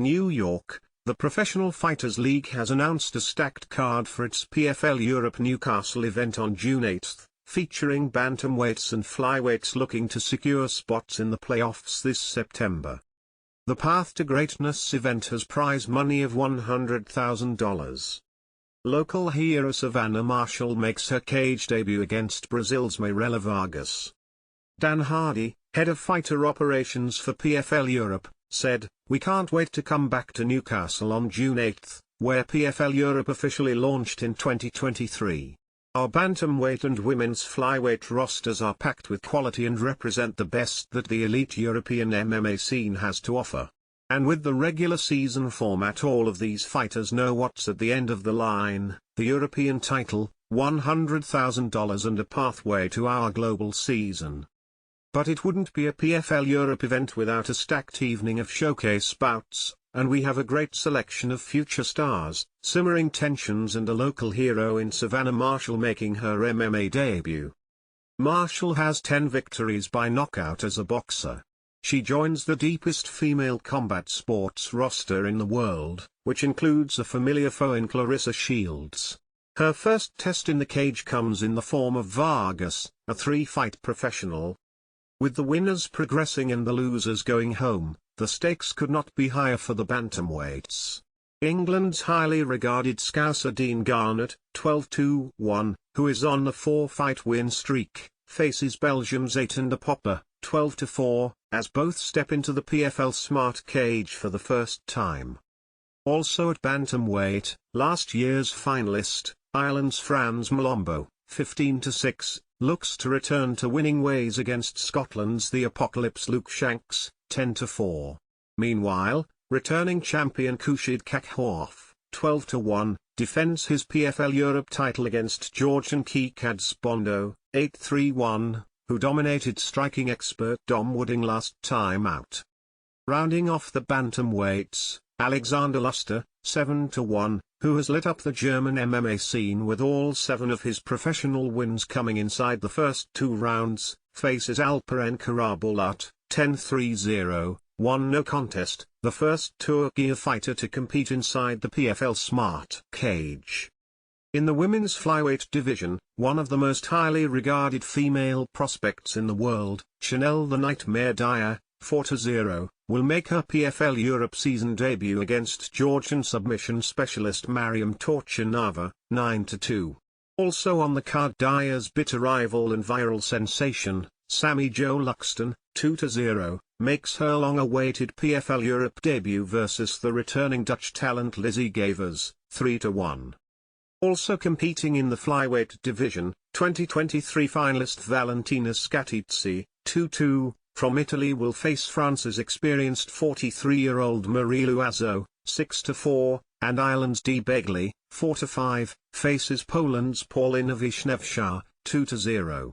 New York, the Professional Fighters League has announced a stacked card for its PFL Europe Newcastle event on June 8, featuring bantamweights and flyweights looking to secure spots in the playoffs this September. The Path to Greatness event has prize money of $100,000. Local hero Savannah Marshall makes her cage debut against Brazil's Mirella Vargas. Dan Hardy, head of fighter operations for PFL Europe, said, "We can't wait to come back to Newcastle on June 8, where PFL Europe officially launched in 2023. Our bantamweight and women's flyweight rosters are packed with quality and represent the best that the elite European MMA scene has to offer. And with the regular season format, all of these fighters know what's at the end of the line: the European title, $100,000 and a pathway to our global season. But it wouldn't be a PFL Europe event without a stacked evening of showcase bouts, and we have a great selection of future stars, simmering tensions and a local hero in Savannah Marshall making her MMA debut." Marshall has 10 victories by knockout as a boxer. She joins the deepest female combat sports roster in the world, which includes a familiar foe in Clarissa Shields. Her first test in the cage comes in the form of Vargas, a 3-fight professional. With the winners progressing and the losers going home, the stakes could not be higher for the bantamweights. England's highly regarded Scouser Dean Garnett, 12-1, who is on a 4-fight win streak, faces Belgium's Aitanda Popper, 12-4, as both step into the PFL Smart Cage for the first time. Also at bantamweight, last year's finalist, Ireland's Franz Malombo, 15-6, looks to return to winning ways against Scotland's The Apocalypse Luke Shanks, 10-4. Meanwhile, returning champion Khushid Kakhoff, 12-1, defends his PFL Europe title against Georgian Kikad Bondo, 8-3-1, who dominated striking expert Dom Wooding last time out. Rounding off the bantamweights, Alexander Luster, 7-1, who has lit up the German MMA scene with all 7 of his professional wins coming inside the first 2 rounds, faces Alperen Karabulat, 10-3-0, won no contest, the first Turkish fighter to compete inside the PFL Smart Cage. In the women's flyweight division, one of the most highly regarded female prospects in the world, Chanel the Nightmare Dyer, 4-0, will make her PFL Europe season debut against Georgian submission specialist Mariam Torchinova, 9-2. Also on the card, Dyer's bitter rival and viral sensation, Sammy Jo Luxton, 2-0, makes her long-awaited PFL Europe debut versus the returning Dutch talent Lizzie Gavers, 3-1. Also competing in the flyweight division, 2023 finalist Valentina Scatizzi, 2-2, from Italy will face France's experienced 43-year-old Marie Loiseau, 6-4, and Ireland's Dee Begley, 4-5, faces Poland's Paulina Wisniewska, 2-0.